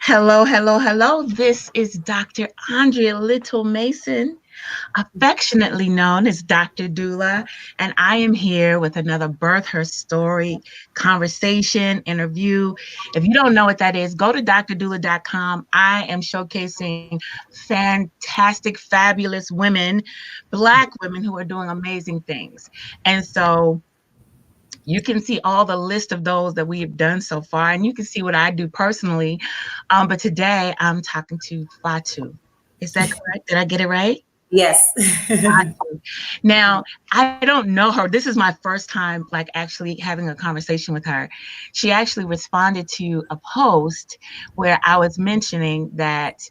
Hello, hello, hello. This is Dr. Andrea Little Mason, affectionately known as Dr. Doula, and I am here with another Birth Her Story conversation interview. If you don't know what that is, go to drdoula.com. I am showcasing fantastic, fabulous women, Black women who are doing amazing things. And so you can see all the list of those that we have done so far, and you can see what I do personally. But today I'm talking to Fatou. Is that correct? Did I get it right? Yes. Fatou. Now, I don't know her. This is my first time, like, actually having a conversation with her. She actually responded to a post where I was mentioning that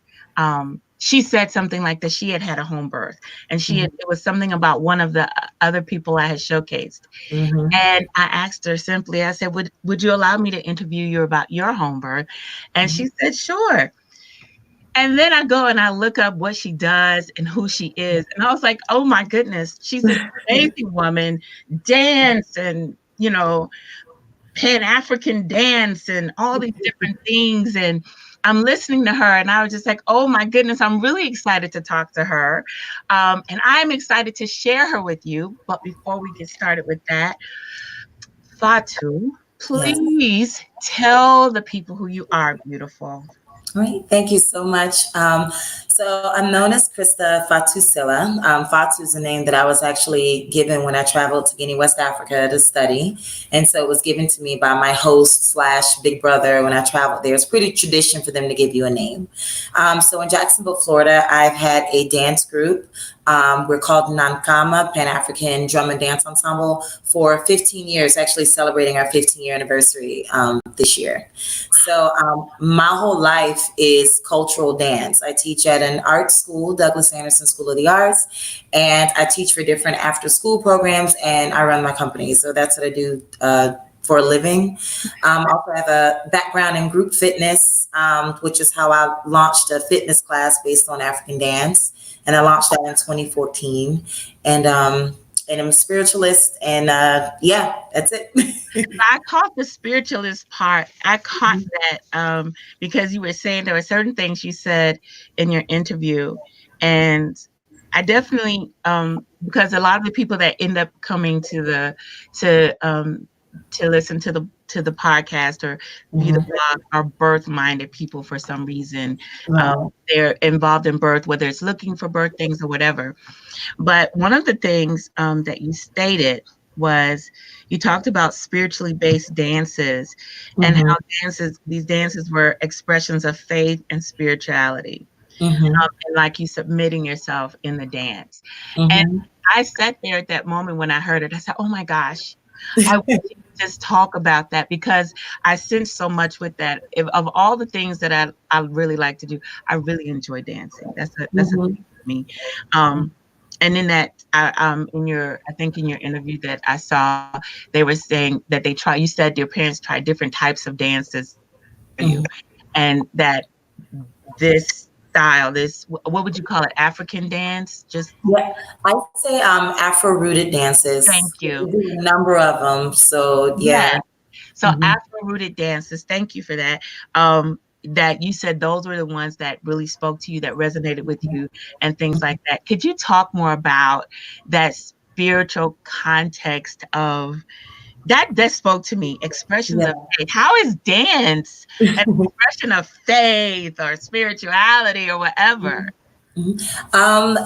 she said something like that she had had a home birth, and it was something about one of the other people I had showcased. And I asked her simply, I said, would you allow me to interview you about your home birth? And she said, sure. And then I go and I look up what she does and who she is. And I was like, oh my goodness, she's an amazing woman, dance and, Pan-African dance and all these different things. And I'm listening to her and I was just like, oh my goodness, I'm really excited to talk to her. And I'm excited to share her with you. But before we get started with that, Fatou, Yes. please tell the people who you are, beautiful. Great. Thank you so much. So I'm known as Christa Fatou Sylla. Fatou is a name that I was actually given when I traveled to Guinea, West Africa to study. And so it was given to me by my host / big brother when I traveled there. It's pretty tradition for them to give you a name. So in Jacksonville, Florida, I've had a dance group. We're called Nankama, Pan-African Drum and Dance Ensemble, for 15 years, actually celebrating our 15-year anniversary this year. So my whole life is cultural dance. I teach at an art school, Douglas Anderson School of the Arts, and I teach for different after-school programs, and I run my company. So that's what I do for a living. I also have a background in group fitness, which is how I launched a fitness class based on African dance. And I launched that in 2014. And I'm a spiritualist. And yeah, that's it. I caught the spiritualist part. I caught that because you were saying there were certain things you said in your interview. And I definitely, because a lot of the people that end up coming to listen to the podcast or view the blog are birth-minded people for some reason. They're involved in birth, whether it's looking for birth things or whatever. But one of the things that you stated was you talked about spiritually based dances and how these dances were expressions of faith and spirituality. And like you submitting yourself in the dance. And I sat there at that moment when I heard it. I said, oh my gosh, I wish you could just talk about that, because I sense so much with that. Of all the things that I really like to do, I really enjoy dancing. That's a thing for me. And in that, I think in your interview that I saw, they were saying that you said your parents tried different types of dances for you, and that this style, what would you call it? African dance? Yeah, I'd say Afro-rooted dances. Thank you. We do a number of them. So yeah. So Afro-rooted dances. Thank you for that. That you said those were the ones that really spoke to you, that resonated with you, and things like that. Could you talk more about that spiritual context of that spoke to me? Expressions of faith. How is dance an expression of faith or spirituality or whatever?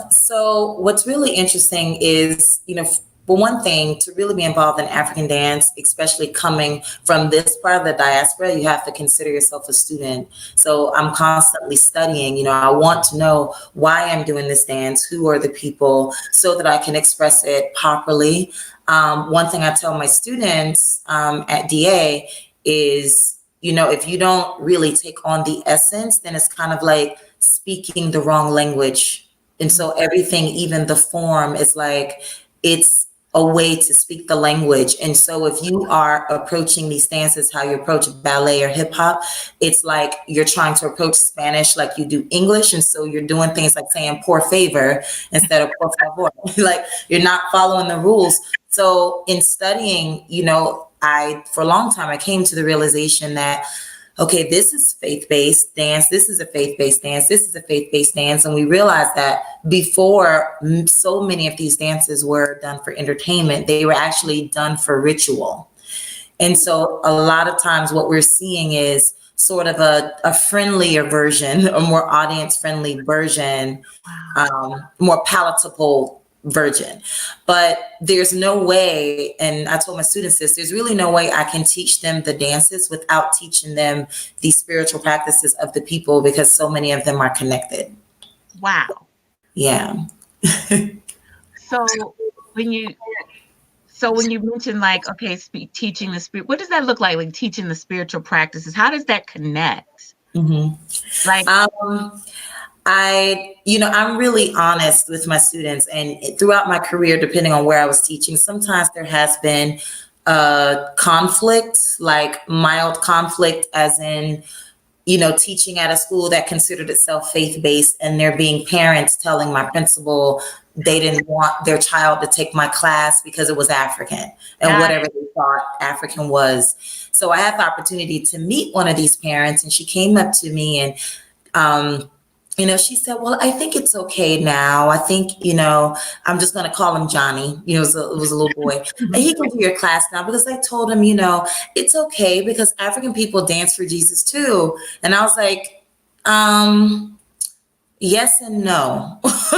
So what's really interesting is, for one thing, to really be involved in African dance, especially coming from this part of the diaspora, you have to consider yourself a student. So I'm constantly studying. I want to know why I'm doing this dance, who are the people, so that I can express it properly. One thing I tell my students at DA is, if you don't really take on the essence, then it's kind of like speaking the wrong language. And so everything, even the form, is like, it's a way to speak the language. And so if you are approaching these dances how you approach ballet or hip hop, it's like you're trying to approach Spanish like you do English. And so you're doing things like saying por favor instead of por favor. Like you're not following the rules. So in studying, for a long time, I came to the realization that okay, this is faith-based dance. This is a faith-based dance. This is a faith-based dance. And we realized that before so many of these dances were done for entertainment, they were actually done for ritual. And so a lot of times what we're seeing is sort of a friendlier version, a more audience-friendly version, more palatable version. But there's no way, and I told my students this, there's really no way I can teach them the dances without teaching them the spiritual practices of the people, because so many of them are connected. Wow. Yeah. So when you mention like, okay, teaching the spirit, what does that look like teaching the spiritual practices? How does that connect? Mm-hmm. Like, I'm really honest with my students, and throughout my career, depending on where I was teaching, sometimes there has been conflict, like mild conflict, as in, teaching at a school that considered itself faith-based, and there being parents telling my principal they didn't want their child to take my class because it was African and whatever they thought African was. So I had the opportunity to meet one of these parents, and she came up to me and, she said, well, I think it's okay now. I think, I'm just going to call him Johnny. It was a little boy. And he can do your class now, because I told him, it's okay because African people dance for Jesus too. And I was like, yes and no. It's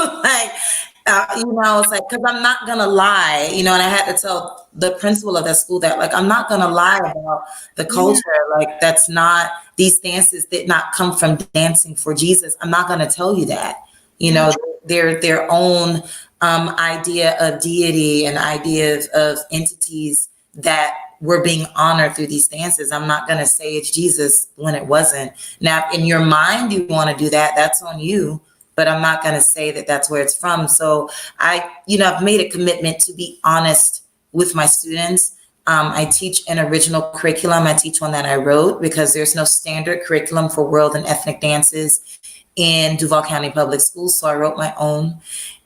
like, because I'm not going to lie, and I had to tell the principal of that school that, like, I'm not going to lie about the culture. Like, that's not, these dances did not come from dancing for Jesus. I'm not going to tell you that, their own idea of deity and ideas of entities that were being honored through these dances. I'm not going to say it's Jesus when it wasn't. Now, if in your mind you want to do that, that's on you. But I'm not going to say that that's where it's from. So I've made a commitment to be honest with my students. I teach an original curriculum. I teach one that I wrote, because there's no standard curriculum for world and ethnic dances in Duval County Public Schools. So I wrote my own.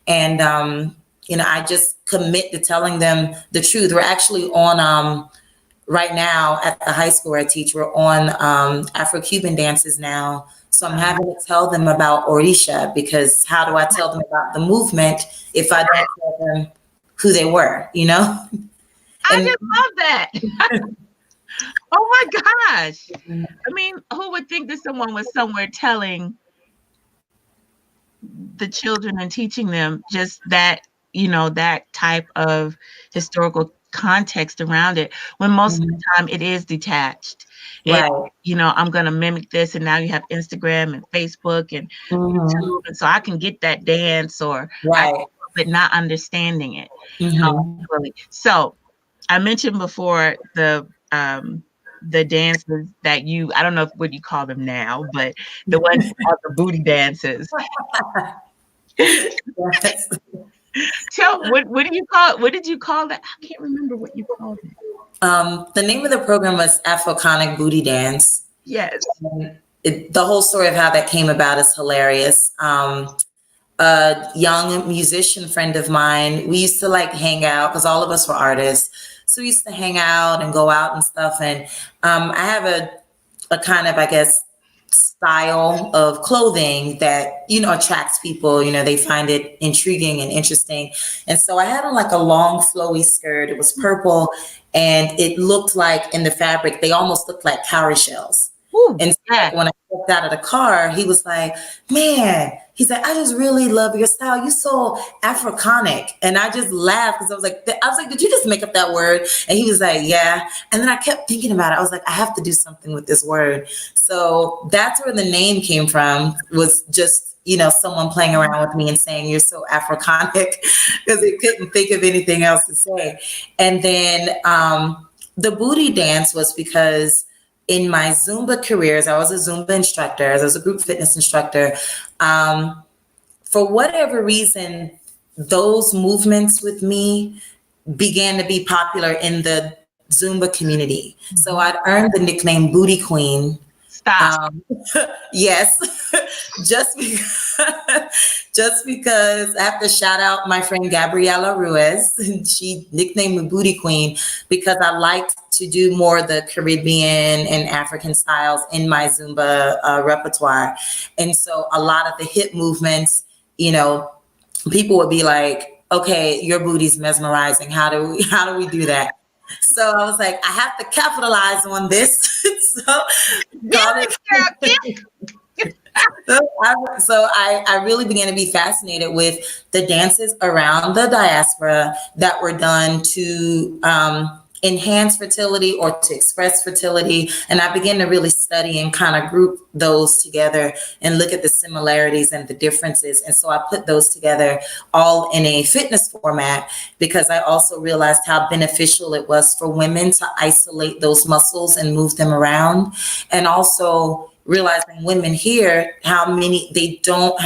And, I just commit to telling them the truth. We're actually on, right now at the high school where I teach, we're on Afro-Cuban dances now. So I'm having to tell them about Orisha, because how do I tell them about the movement if I don't tell them who they were, I just love that. Oh my gosh. I mean, who would think that someone was somewhere telling the children and teaching them just that, that type of historical context around it, when most of the time it is detached. Right. I'm going to mimic this, and now you have Instagram and Facebook and YouTube, and so I can get that dance, or but not understanding it. So I mentioned before the dances that I don't know what you call them now, but the ones are the booty dances. So what do you call it? What did you call that? I can't remember what you called it. The name of the program was Afroconic Booty Dance. Yes. The whole story of how that came about is hilarious. A young musician friend of mine, we used to hang out, because all of us were artists. So we used to hang out and go out and stuff. And I have a kind of, I guess, style of clothing that, attracts people. They find it intriguing and interesting. And so I had on a long flowy skirt. It was purple, and it looked like, in the fabric, they almost looked like cowrie shells. Ooh, and so when I stepped out of the car, he was like, man, he's like, I just really love your style. You're so Afroconic. And I just laughed, because I was like, did you just make up that word? And he was like, yeah. And then I kept thinking about it. I was like, I have to do something with this word. So that's where the name came from, was just, someone playing around with me and saying, you're so Afroconic, because they couldn't think of anything else to say. And then the booty dance was because in my Zumba careers, I was a Zumba instructor, I was a group fitness instructor. For whatever reason, those movements with me began to be popular in the Zumba community. So I'd earned the nickname Booty Queen. Stop. Yes, just because I have to shout out my friend Gabriela Ruiz. She nicknamed me Booty Queen because I liked to do more of the Caribbean and African styles in my Zumba repertoire. And so a lot of the hip movements, you know, people would be like, okay, your booty's mesmerizing. How do we do that? So I was like, I have to capitalize on this. So I really began to be fascinated with the dances around the diaspora that were done to enhance fertility or to express fertility. And I began to really study and kind of group those together and look at the similarities and the differences. And so I put those together all in a fitness format, because I also realized how beneficial it was for women to isolate those muscles and move them around. And also realizing women here, how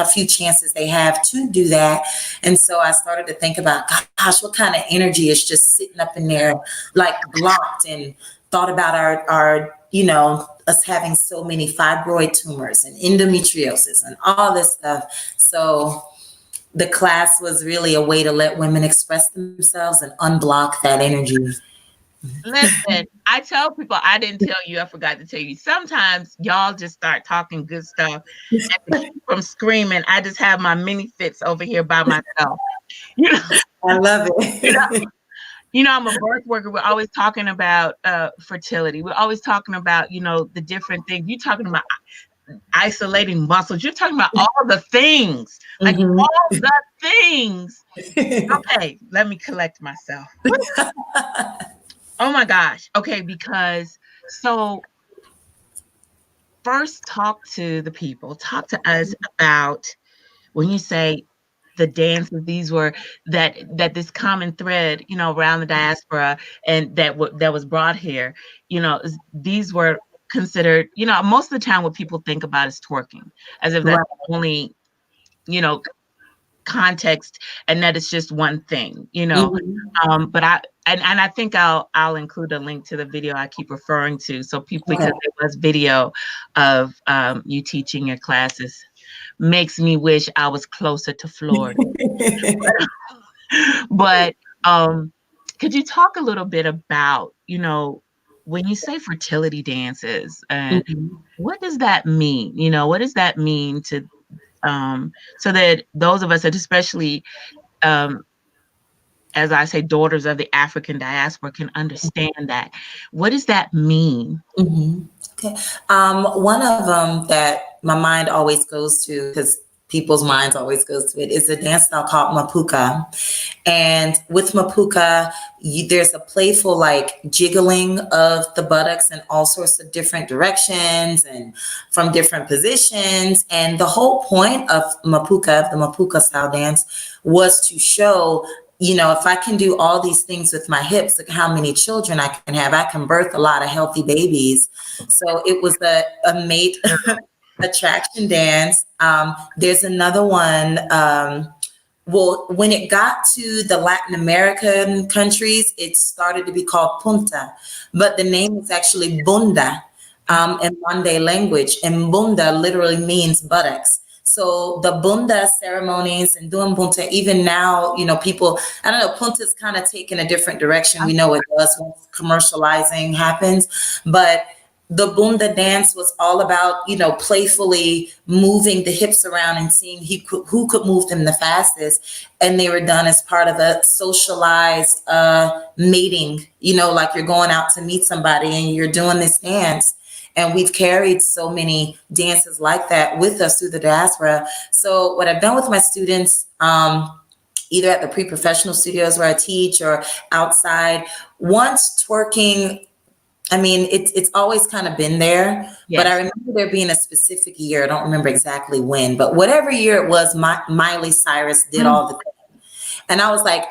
few chances they have to do that. And so I started to think about, gosh, what kind of energy is just sitting up in there, like blocked, and thought about our us having so many fibroid tumors and endometriosis and all this stuff. So the class was really a way to let women express themselves and unblock that energy. Listen, I tell people, I didn't tell you, I forgot to tell you. Sometimes y'all just start talking good stuff, and from screaming, I just have my mini fits over here by myself. You know, I love it. I'm a birth worker. We're always talking about fertility. We're always talking about, the different things. You're talking about isolating muscles. You're talking about all the things, like all the things. Okay, let me collect myself. Oh my gosh. Okay, because first talk to the people, talk to us about when you say the dances, these were that this common thread, around the diaspora, and that was brought here, these were considered, most of the time what people think about is twerking, as if that's the only, context, and that it's just one thing, but I think I'll include a link to the video I keep referring to, so people, because there was video of you teaching your classes, makes me wish I was closer to Florida. But could you talk a little bit about, when you say fertility dances, and what does that mean? What does that mean to so that those of us that, especially as I say, daughters of the African diaspora, can understand that. What does that mean? Okay. One of them that my mind always goes to, because people's minds always goes to it, is a dance style called mapuka. And with mapuka, there's a playful like jiggling of the buttocks in all sorts of different directions and from different positions. And the whole point of mapuka, the mapuka style dance, was to show, if I can do all these things with my hips, look how many children I can have. I can birth a lot of healthy babies. So it was a mate attraction dance. There's another one. Well, when it got to the Latin American countries, it started to be called punta, but the name is actually bunda in Mande language, and bunda literally means buttocks. So the bunda ceremonies and doing punta, even now, people, I don't know, punta's kind of taken a different direction. We know it does once commercializing happens, but the bunda dance was all about, playfully moving the hips around and seeing who could move them the fastest. And they were done as part of a socialized mating, like you're going out to meet somebody and you're doing this dance. And we've carried so many dances like that with us through the diaspora. So what I've done with my students, either at the pre-professional studios where I teach or outside, once twerking, I mean, it's always kind of been there, yes. But I remember there being a specific year. I don't remember exactly when, but whatever year it was, Miley Cyrus did all the things. And I was like,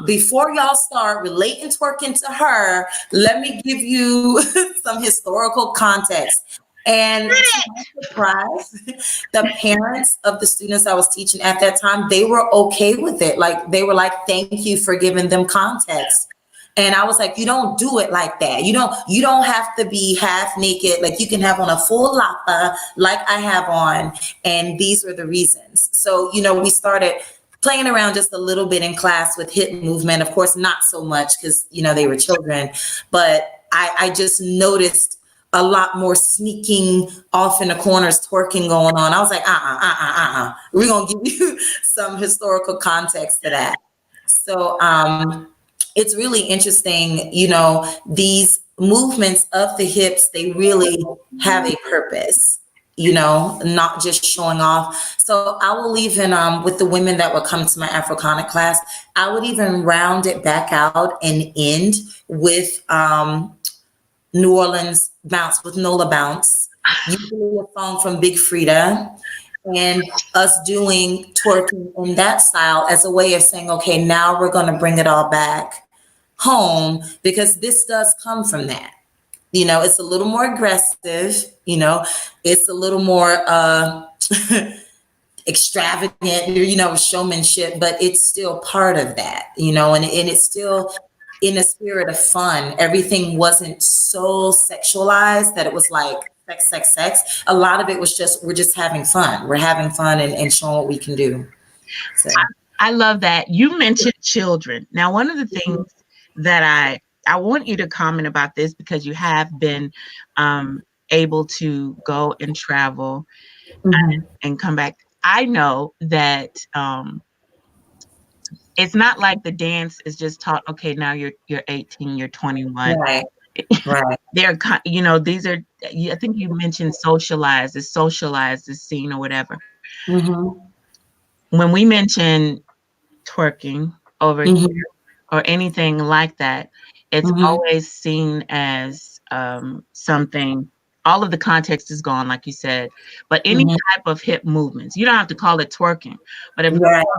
before y'all start relating twerking to her, let me give you some historical context. And to my surprise, the parents of the students I was teaching at that time, they were okay with it. Like, they were like, thank you for giving them context. And I was like, you don't do it like that. You don't have to be half naked. Like, you can have on a full lapa like I have on. And these were the reasons. So, we started playing around just a little bit in class with hip movement. Of course, not so much because, you know, they were children, but I just noticed a lot more sneaking off in the corners, twerking going on. I was like, we're going to give you some historical context to that. So it's really interesting, you know, these movements of the hips, they really have a purpose, you know, not just showing off. So I will even, with the women that would come to my Afroconic class, I would even round it back out and end with New Orleans bounce, with Nola bounce, usually a song from Big Frida, and us doing twerking in that style as a way of saying, okay, now we're going to bring it all back home, because this does come from that. You know, it's a little more aggressive, you know, it's a little more extravagant, you know, showmanship, but it's still part of that, you know, and it's still in a spirit of fun. Everything wasn't so sexualized that it was like sex, sex, sex. A lot of it was just, we're just having fun. We're having fun and showing what we can do. So. I love that. You mentioned children. Now, one of the things that I want you to comment about this, because you have been able to go and travel and come back. I know that it's not like the dance is just taught, okay, now you're 18, you're 21. Right. Right. They're, you know, these are, I think you mentioned socialized, is seen or whatever. When we mention twerking over here or anything like that, it's always seen as something, all of the context is gone, like you said, but any type of hip movements, you don't have to call it twerking, but if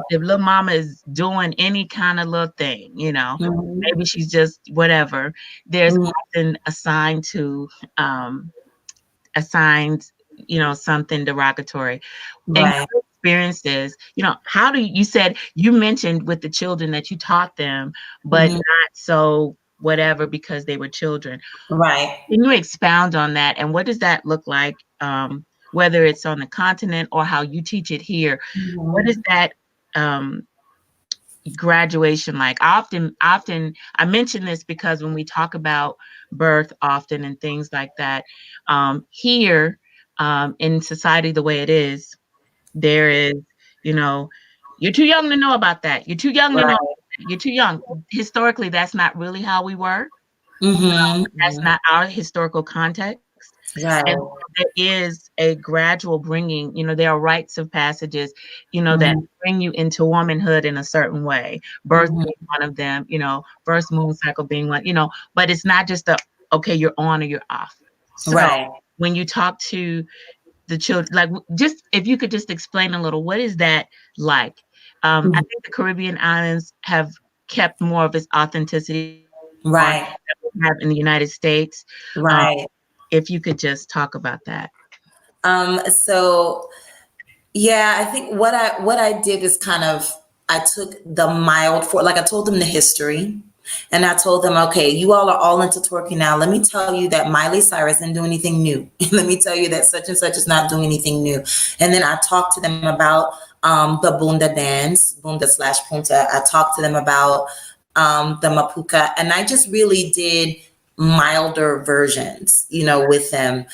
little mama is doing any kind of little thing, you know, maybe she's just whatever, there's often assigned, you know, something derogatory. And your experiences, you know, how do you said, you mentioned with the children that you taught them, but not so whatever because they were children. Right. Can you expound on that? And what does that look like, whether it's on the continent or how you teach it here? What is that graduation like? Often I mention this because when we talk about birth often and things like that, here in society the way it is, there is, you know, you're too young to know about that. You're too young to know. You're too young. Historically, that's not really how we were. That's not our historical context. Right. And there is a gradual bringing, you know, there are rites of passages, you know, that bring you into womanhood in a certain way. Birth being one of them, you know, first moon cycle being one, you know, but it's not just okay, you're on or you're off. So when you talk to the children, like, just if you could just explain a little, what is that like? I think the Caribbean islands have kept more of its authenticity than we have in the United States. If you could just talk about that. So yeah, I think what I did is kind of, I took the mild for, like I told them the history, and I told them, okay, you all are all into twerking now. Let me tell you that Miley Cyrus didn't do anything new. Let me tell you that such and such is not doing anything new. And then I talked to them about the bunda dance, bunda/punta. I talked to them about the mapuka, and I just really did milder versions, you know, with them.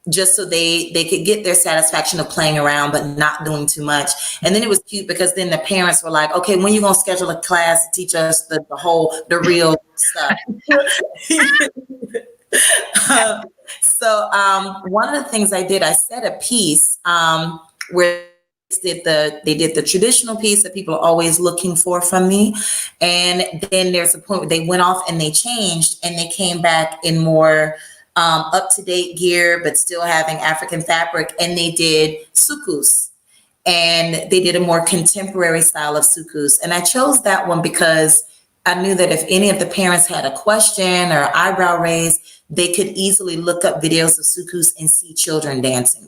Just so they could get their satisfaction of playing around, but not doing too much. And then it was cute because then the parents were like, okay, when you going to schedule a class to teach us the real stuff? So one of the things I did, I set a piece where they did the traditional piece that people are always looking for from me. And then there's a point where they went off and they changed and they came back in more up-to-date gear, but still having African fabric. And they did sukus, and they did a more contemporary style of sukus. And I chose that one because I knew that if any of the parents had a question or eyebrow raised, they could easily look up videos of sukus and see children dancing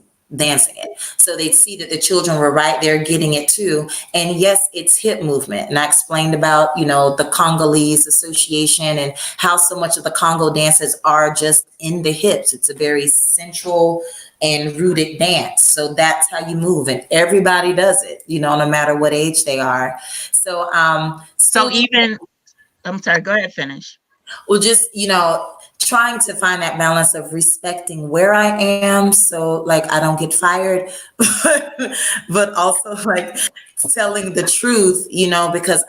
it. So they'd see that the children were right there getting it too. And yes, it's hip movement. And I explained about, you know, the Congolese association and how so much of the Congo dances are just in the hips. It's a very central and rooted dance. So that's how you move, and everybody does it, no matter what age they are. So So still, even, I'm sorry, go ahead, finish. well, just trying to find that balance of respecting where I am, so like I don't get fired, but also like telling the truth, because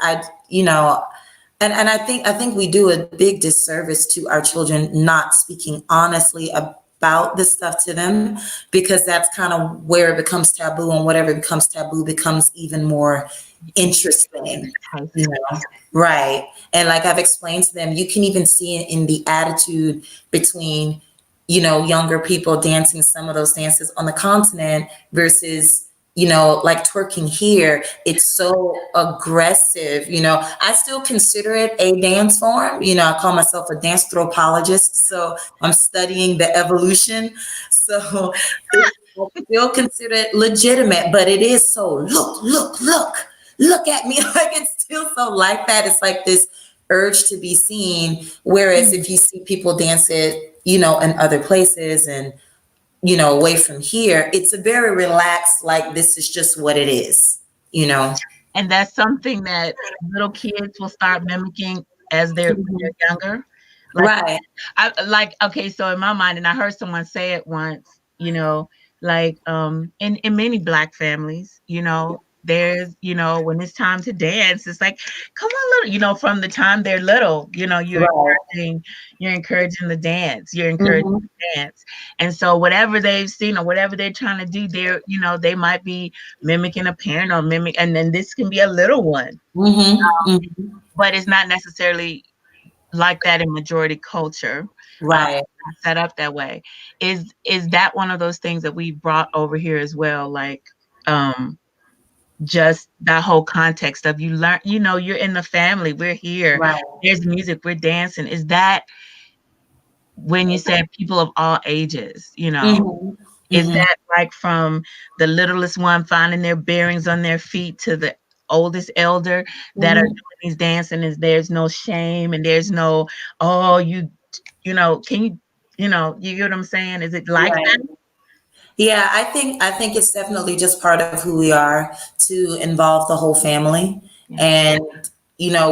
and I think we do a big disservice to our children not speaking honestly about this stuff to them, because that's kind of where it becomes taboo, and whatever becomes taboo becomes even more interesting, right? And like I've explained to them, you can even see it in the attitude between younger people dancing some of those dances on the continent versus like twerking here. It's so aggressive. I still consider it a dance form. I call myself a dance anthropologist, so I'm studying the evolution. So I still consider it legitimate, but it is so look at me. Like it's still so like that. It's like this urge to be seen. Whereas if you see people dance it, in other places and away from here, it's a very relaxed, like this is just what it is. And that's something that little kids will start mimicking as they're younger. Like, Right. okay, so in my mind, and I heard someone say it once, like in many Black families, there's, when it's time to dance, it's like, come on, little, from the time they're little, you're encouraging the dance, you're encouraging Mm-hmm. the dance. And so whatever they've seen or whatever they're trying to do, they might be mimicking a parent or and then this can be a little one, Mm-hmm. Mm-hmm. but it's not necessarily like that in majority culture, Right. set up that way. Is that one of those things that we brought over here as well? Like, just that whole context of you learn, you're in the family, we're here, Right. there's music, we're dancing. Is that when you said people of all ages, Mm-hmm. is Mm-hmm. that like from the littlest one finding their bearings on their feet to the oldest elder that are Mm-hmm. doing these dancing? Is there's no shame and there's no, oh, can you get what I'm saying? Is it like that? Right. Yeah, I think it's definitely just part of who we are to involve the whole family. Yeah. And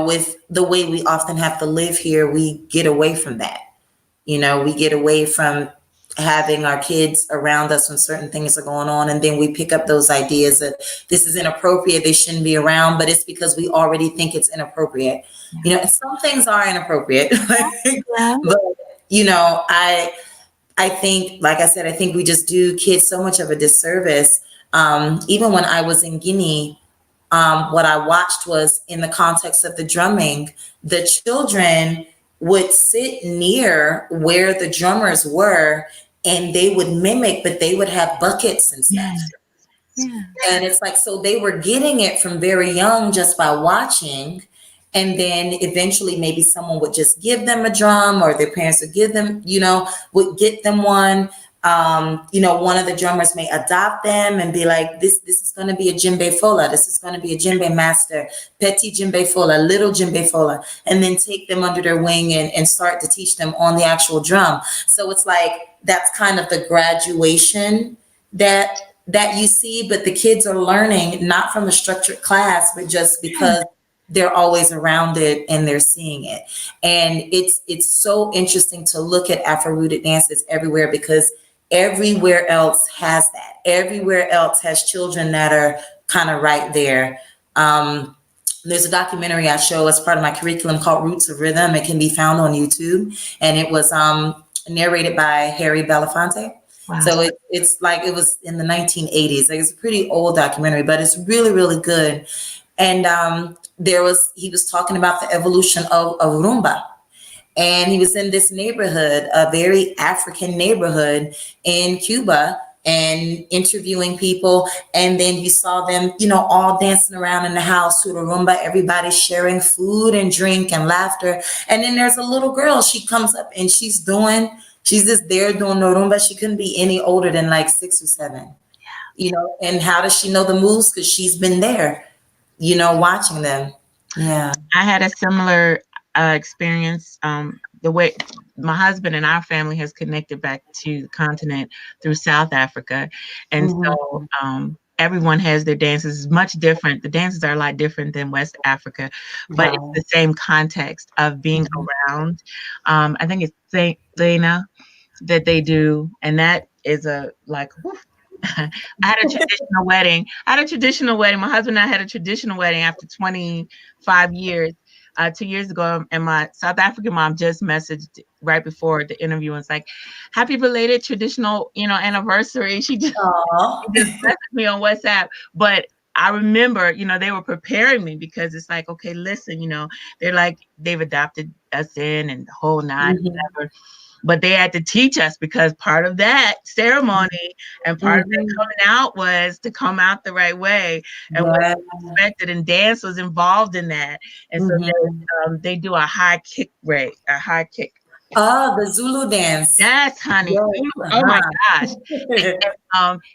with the way we often have to live here, we get away from that. We get away from having our kids around us when certain things are going on, and then we pick up those ideas that this is inappropriate, they shouldn't be around, but it's because we already think it's inappropriate. And some things are inappropriate. Yeah. But I think, like I said, I think we just do kids so much of a disservice. Even when I was in Guinea, what I watched was in the context of the drumming, the children would sit near where the drummers were and they would mimic, but they would have buckets and stuff. Yeah. And it's like, so they were getting it from very young just by watching. And then eventually maybe someone would just give them a drum, or their parents would give them, would get them one. One of the drummers may adopt them and be like, this is going to be a djembe fola. This is going to be a djembe master, petit djembe fola, little djembe fola, and then take them under their wing and start to teach them on the actual drum. So it's like, that's kind of the graduation that you see, but the kids are learning not from a structured class, but just because they're always around it and they're seeing it. And it's so interesting to look at Afro-rooted dances everywhere, because everywhere else has that. Everywhere else has children that are kind of right there. There's a documentary I show as part of my curriculum called Roots of Rhythm. It can be found on YouTube, and it was narrated by Harry Belafonte. Wow. So it's like, it was in the 1980s. Like, it's a pretty old documentary, but it's really, really good. And he was talking about the evolution of rumba. And he was in this neighborhood, a very African neighborhood in Cuba, and interviewing people. And then you saw them, all dancing around in the house to the rumba, everybody sharing food and drink and laughter. And then there's a little girl, she comes up and she's just there doing the rumba. She couldn't be any older than like 6 or 7, and how does she know the moves? Because she's been there, watching them. Yeah. I had a similar experience the way my husband and our family has connected back to the continent through South Africa. And so everyone has their dances. It's much different. The dances are a lot different than West Africa, but it's the same context of being around. I think it's Zena that they do, and that is a like whew. I had a traditional wedding. My husband and I had a traditional wedding after 25 years. 2 years ago, and my South African mom just messaged right before the interview and was like, "Happy belated traditional, anniversary." She just messaged me on WhatsApp, but I remember, they were preparing me because it's like, okay, listen, they're like they've adopted us in and the whole nine, whatever. But they had to teach us because part of that ceremony and part of that coming out was to come out the right way and what was expected, and dance was involved in that. And so they do a high kick rate, a high kick. Oh, the Zulu dance. Yes, honey. Oh my gosh.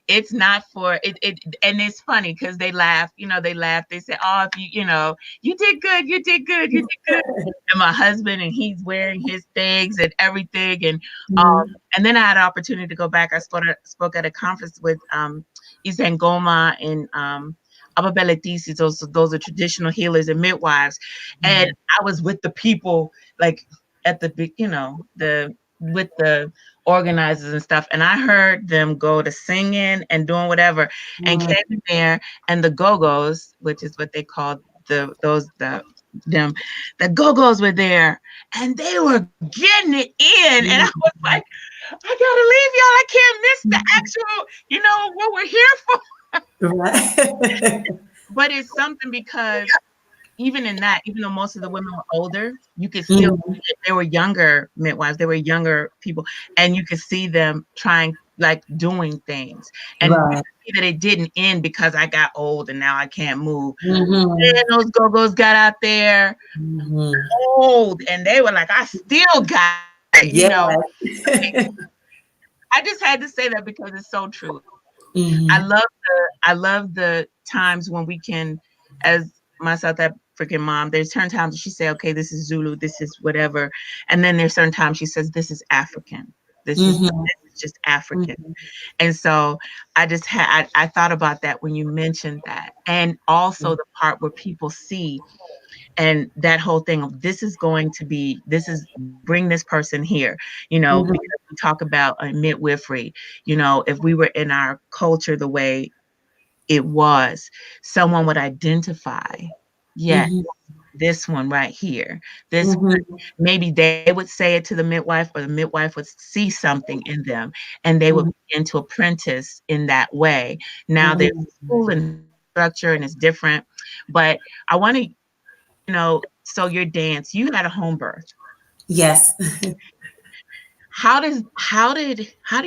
It's not for it, and it's funny because they laugh, they laugh, they say, "Oh, if you did good, you did good, you did good." And my husband, and he's wearing his things and everything, and then I had an opportunity to go back. I spoke at a conference with Isangoma and Ababeletisis. Those are traditional healers and midwives, and I was with the people like at the with the organizers and stuff, and I heard them go to singing and doing whatever, and came in there, and the go-go's, which is what they call the go-go's were there, and they were getting it in, and I was like, I gotta leave y'all. I can't miss the actual, what we're here for. But it's something because even in that, even though most of the women were older, you could still they were younger midwives, they were younger people, and you could see them trying, like doing things. And you could see that it didn't end because I got old and now I can't move. And those go-go's got out there old, and they were like, I still got it, I just had to say that because it's so true. I love the times when we can, as my South African mom, there's certain times she say, okay, this is Zulu, this is whatever. And then there's certain times she says, this is African. This is just African. And so I just I thought about that when you mentioned that. And also the part where people see, and that whole thing of this is bring this person here, because we talk about midwifery, if we were in our culture the way it was, someone would identify, this one right here, this one, maybe they would say it to the midwife, or the midwife would see something in them, and they would begin to apprentice in that way. Now there's school and structure and it's different, but I want to, so your dance, you had a home birth. Yes. How do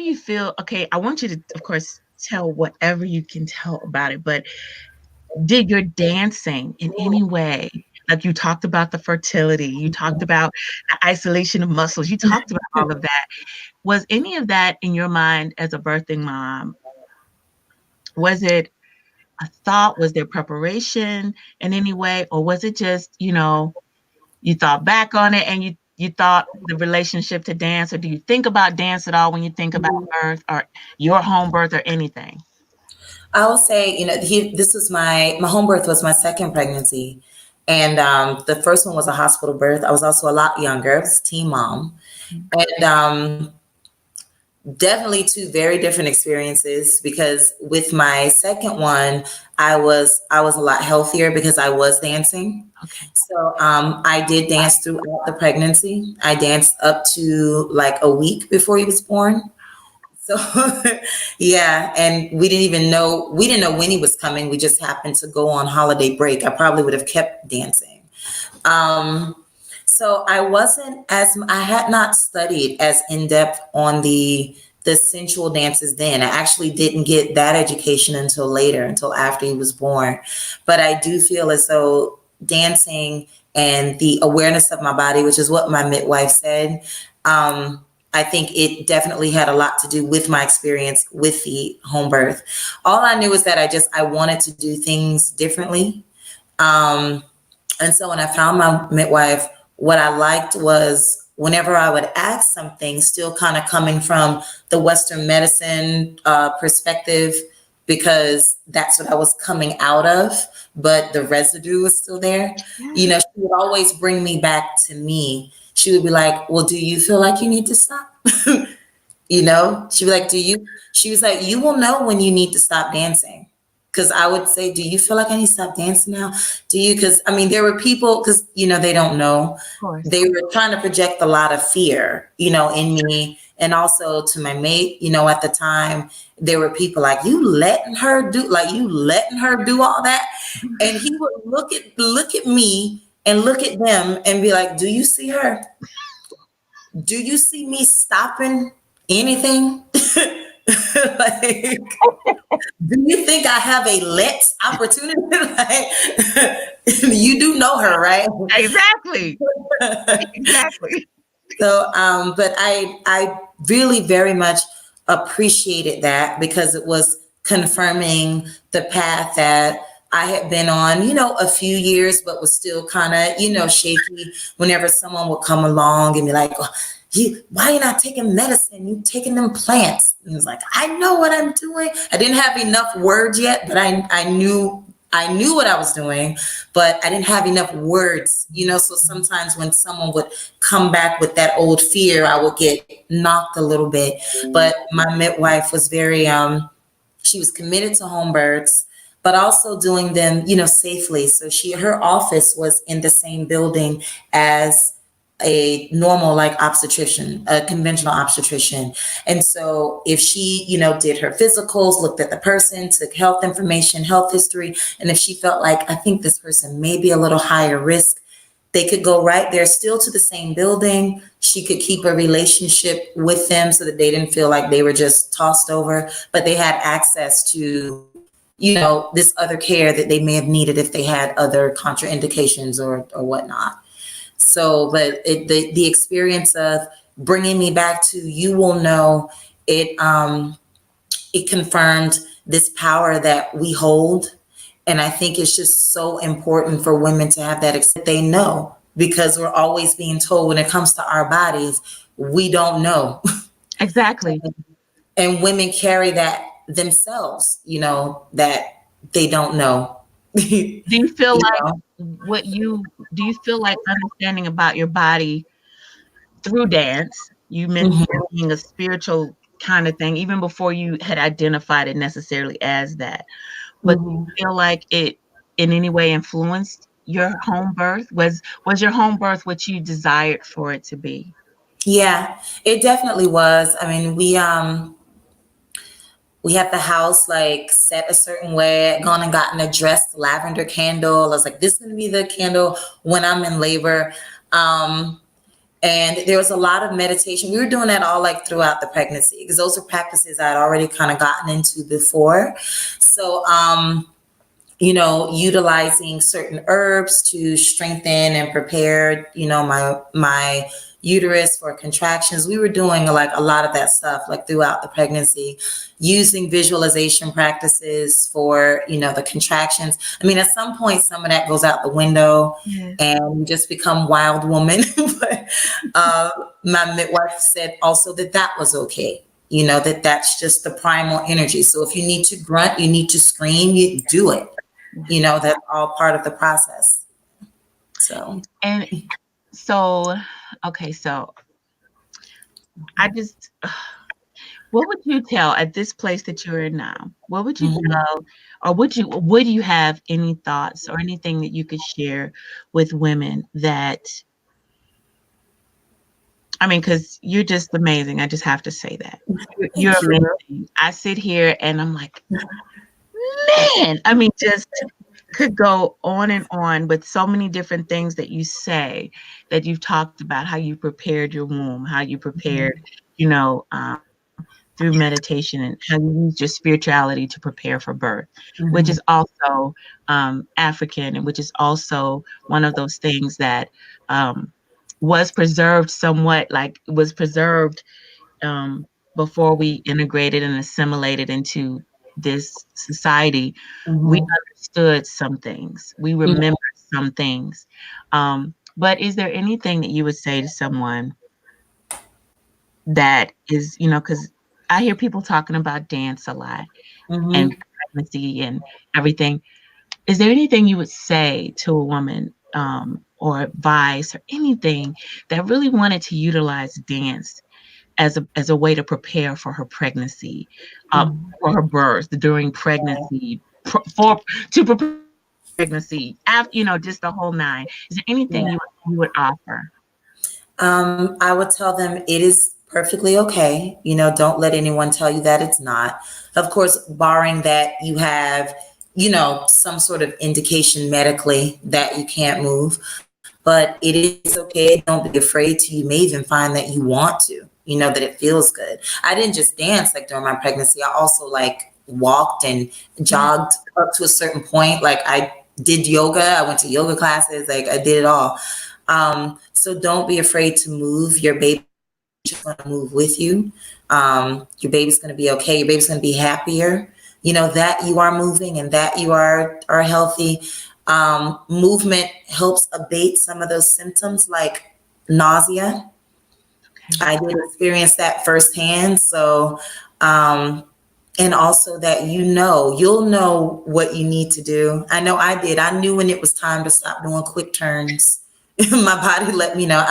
you feel? Okay, I want you to, of course, tell whatever you can tell about it, but did your dancing in any way, like you talked about the fertility, you talked about the isolation of muscles, you talked about all of that. Was any of that in your mind as a birthing mom? Was it a thought? Was there preparation in any way? Or was it just, you thought back on it and you thought the relationship to dance? Or do you think about dance at all when you think about birth or your home birth or anything? I will say, this was my home birth was my second pregnancy. And the first one was a hospital birth. I was also a lot younger. I was a teen mom. And definitely two very different experiences, because with my second one, I was a lot healthier because I was dancing. Okay. So I did dance throughout the pregnancy. I danced up to like a week before he was born. So yeah, and we didn't know when he was coming. We just happened to go on holiday break. I probably would have kept dancing. So I had not studied as in depth on the sensual dances then. I actually didn't get that education until later, until after he was born. But I do feel as though dancing and the awareness of my body, which is what my midwife said, I think it definitely had a lot to do with my experience with the home birth. All I knew is that I wanted to do things differently. And so when I found my midwife, what I liked was whenever I would ask something, still kind of coming from the Western medicine perspective, because that's what I was coming out of, but the residue was still there. You Yeah. know, she would always bring me back to me. She would be like, well, do you feel like you need to stop? You know, she'd be like, she was like, you will know when you need to stop dancing. Cause I would say, do you feel like I need to stop dancing now? Do you? Cause I mean, there were people, cause you know, they don't know. Of course. They were trying to project a lot of fear, you know, in me. And also to my mate, you know, at the time, there were people like, you letting her do all that? And he would look at me and look at them and be like, do you see her? Do you see me stopping anything? Like, do you think I have a let's opportunity? Like, you do know her, right? Exactly. Exactly. So, but I really very much appreciated that, because it was confirming the path that I had been on, you know, a few years, but was still kind of, you know, shaky whenever someone would come along and be like, oh, why are you not taking medicine? You taking them plants. And it was like, I know what I'm doing. I didn't have enough words yet, but I knew what I was doing, but I didn't have enough words, you know. So sometimes when someone would come back with that old fear, I would get knocked a little bit. But my midwife was very, she was committed to home births, but also doing them, you know, safely. So her office was in the same building as a normal, like, obstetrician, a conventional obstetrician. And so if she, you know, did her physicals, looked at the person, took health information, health history, and if she felt like, I think this person may be a little higher risk, they could go right there, still to the same building. She could keep a relationship with them so that they didn't feel like they were just tossed over, but they had access to, you know, this other care that they may have needed if they had other contraindications or whatnot. So, but the experience of bringing me back to, you will know, it confirmed this power that we hold. And I think it's just so important for women to have that, they know, because we're always being told when it comes to our bodies, we don't know. Exactly. And women carry that themselves, you know, that they don't know. Do you feel You like know? do you feel like understanding about your body through dance, you mentioned Mhm. it being a spiritual kind of thing, even before you had identified it necessarily as that. But do you Mhm. feel like it in any way influenced your home birth? Was your home birth what you desired for it to be? Yeah, it definitely was. I mean, we had the house like set a certain way. I'd gone and gotten a dressed lavender candle. I was like, this is gonna be the candle when I'm in labor. And there was a lot of meditation. We were doing that all like throughout the pregnancy, because those are practices I'd already kind of gotten into before. So, you know, utilizing certain herbs to strengthen and prepare, you know, my uterus for contractions. We were doing like a lot of that stuff like throughout the pregnancy, using visualization practices for, you know, the contractions. I mean, at some point, some of that goes out the window Yes. and you just become wild woman. But my midwife said also that that was okay. You know, that that's just the primal energy. So if you need to grunt, you need to scream, you do it. You know, that's all part of the process. So, And so, okay, so I just, what would you tell at this place that you're in now? What would you mhm. tell, or would you have any thoughts or anything that you could share with women that, I mean, because you're just amazing. I just have to say that. You're Thank you. amazing. I sit here and I'm like, man, I mean, just could go on and on with so many different things that you say, that you've talked about, how you prepared your womb, how you prepared, you know, through meditation, and how you use your spirituality to prepare for birth, which is Mhm. also African, and which is also one of those things that was preserved somewhat, like was preserved um, before we integrated and assimilated into this society. We Mhm. understood some things, we Mhm. remembered some things. But is there anything that you would say to someone that is, because I hear people talking about dance a lot and Mm-hmm. pregnancy and everything. Is there anything you would say to a woman, or advice or anything that really wanted to utilize dance as a way to prepare for her pregnancy, for her birth, during pregnancy, for to prepare for pregnancy, after, just the whole nine? Is there anything Yeah. you would offer? I would tell them it is perfectly okay. Don't let anyone tell you that it's not. Of course, barring that you have, some sort of indication medically that you can't move. But it is okay. Don't be afraid to. You may even find that you want to, that it feels good. I didn't just dance like during my pregnancy. I also like walked and Yeah. jogged up to a certain point. Like I did yoga. I went to yoga classes. Like I did it all. So don't be afraid to move. Your baby's just going to move with you. Your baby's going to be okay. Your baby's going to be happier. That you are moving and that you are healthy. Movement helps abate some of those symptoms like nausea. Okay. I did experience that firsthand. So, and also that you'll know what you need to do. I know I did. I knew when it was time to stop doing quick turns. My body let me know,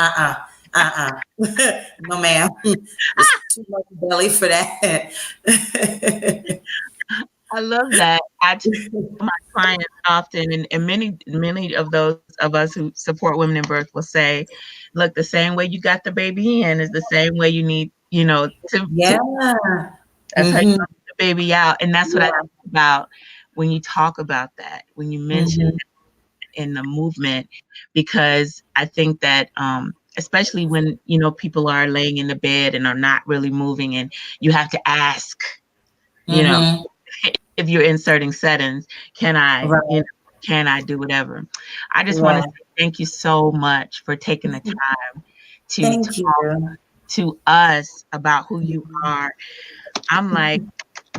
no, ma'am, it's too much belly for that. I love that. I tell my clients often, and many of those of us who support women in birth will say, "Look, the same way you got the baby in is the same way you need, to Yeah. that's how you Hmm. want the baby out." And that's what I Yeah. think about when you talk about that, when you mention Hmm. in the movement, because I think that, especially when people are laying in the bed and are not really moving, and you have to ask, you know, Hmm. if you're in certain settings, can I, Right. can I do whatever? I just want to Right. say thank you so much for taking the time to Thank talk you. to us about who you are. I'm like,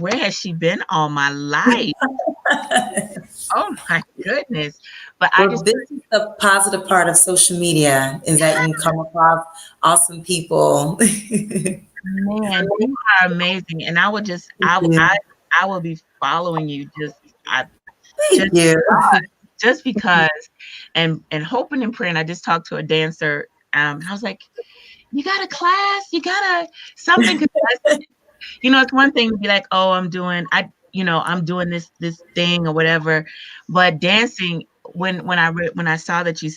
where has she been all my life? Oh my goodness. But I Well, just, this is the positive part of social media is that you can come across awesome people. Thank man, you are amazing. And I would just, you. I will be following you just Thank you. just because, and hoping and praying. I just talked to a dancer, and I was like, you got a class, you got a something. 'Cause it's one thing to be like, oh, I'm doing this thing or whatever, but dancing. When I saw that you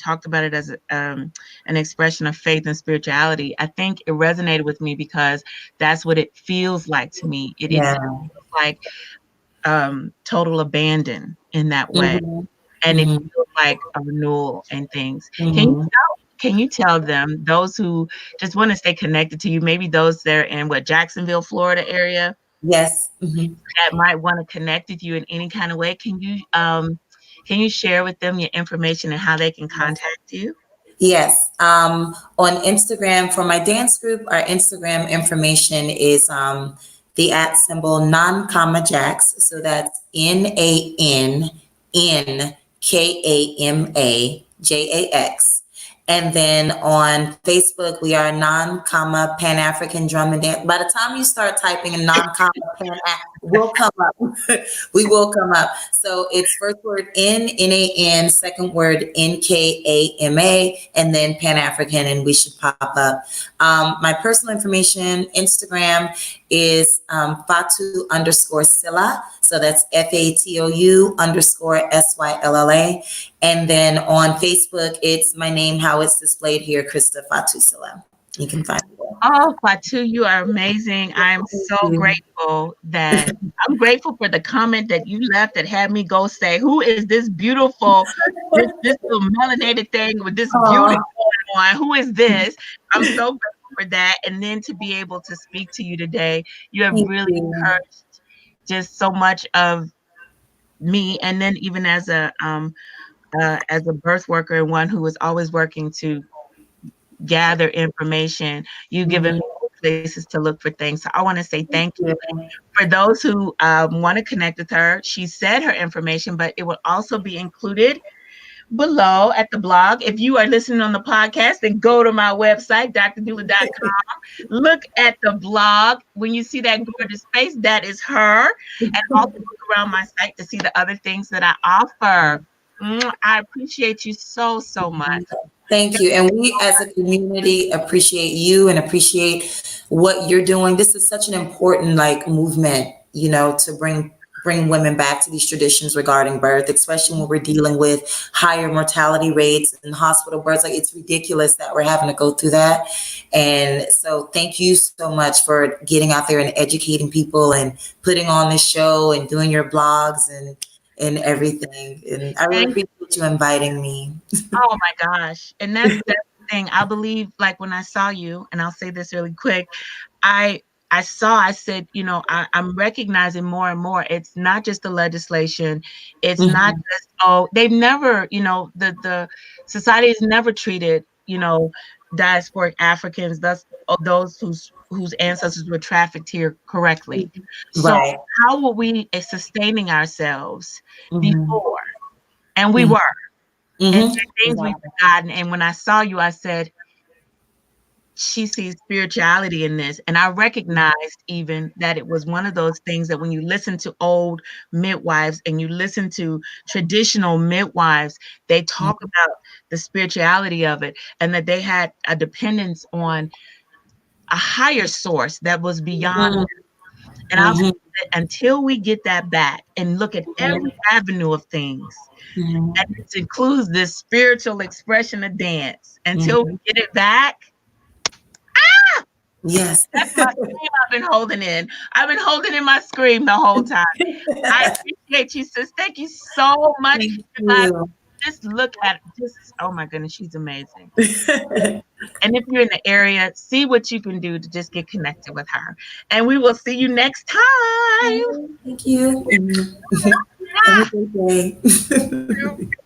talked about it as an expression of faith and spirituality, I think it resonated with me because that's what it feels like to me. It Yeah. feels like, total abandon in that way, Hmm. and it Hmm. feels like a renewal and things. Hmm. Can you tell them, those who just want to stay connected to you, maybe those there in Jacksonville, Florida area, Yes. Hmm. that might want to connect with you in any kind of way? Can you share with them your information and how they can contact you? Yes. On Instagram for my dance group, our Instagram information is the at symbol non comma jacks. So that's NANNKAMAJAX. And then on Facebook, we are non comma Pan African drum and dance. By the time you start typing in non comma Pan, we'll come up. We will come up. So it's first word NAN, second word NKAMA, and then Pan African, and we should pop up. My personal information, Instagram is Fatou_Sylla. So that's FATOU_SYLLA. And then on Facebook, it's my name, how it's displayed here, Christa Fatou Sylla. You can find me there. Oh, Fatu, you are amazing. Thank you. I'm grateful for the comment that you left that had me go say, who is this beautiful, this little melanated thing with this beauty Oh, going on? Who is this? I'm so grateful for that. And then to be able to speak to you today, you have thank really you. encouraged just so much of me. And then even as a birth worker and one who is always working to gather information, you've given Mhm. me places to look for things. So I want to say Thank thank you. you. For those who want to connect with her, she said her information, but it will also be included below at the blog. If you are listening on the podcast, then go to my website, drdoula.com. Look at the blog. When you see that gorgeous face, that is her. And also look around my site to see the other things that I offer. I appreciate you so, so much. Thank you. And we as a community appreciate you and appreciate what you're doing. This is such an important like movement, you know, to bring women back to these traditions regarding birth, especially when we're dealing with higher mortality rates and hospital births. Like it's ridiculous that we're having to go through that. And so thank you so much for getting out there and educating people and putting on this show and doing your blogs and everything. And I really appreciate you inviting me. Oh my gosh. And that's the thing. I believe, like when I saw you, and I'll say this really quick, I I said, you know, I'm recognizing more and more. It's not just the legislation. It's not just, oh, they've never, you know, the society has never treated, you know, diasporic Africans, those whose ancestors were trafficked here correctly. So Right. how were we sustaining ourselves Mm-hmm. before? And we were. And Mm-hmm. there are things we've forgotten. And when I saw you, I said, she sees spirituality in this. And I recognized even that it was one of those things that when you listen to old midwives and you listen to traditional midwives, they talk about the spirituality of it and that they had a dependence on a higher source that was beyond. And I'll say that until we get that back and look at every avenue of things, and it includes this spiritual expression of dance, until we get it back, Yes. that's my scream I've been holding in. I've been holding in my scream the whole time. I appreciate you, sis. Thank you so much. Thank You guys, you. just look at just, oh my goodness, she's amazing. And if you're in the area, see what you can do to just get connected with her. And we will see you next time. Thank you. Have a good day.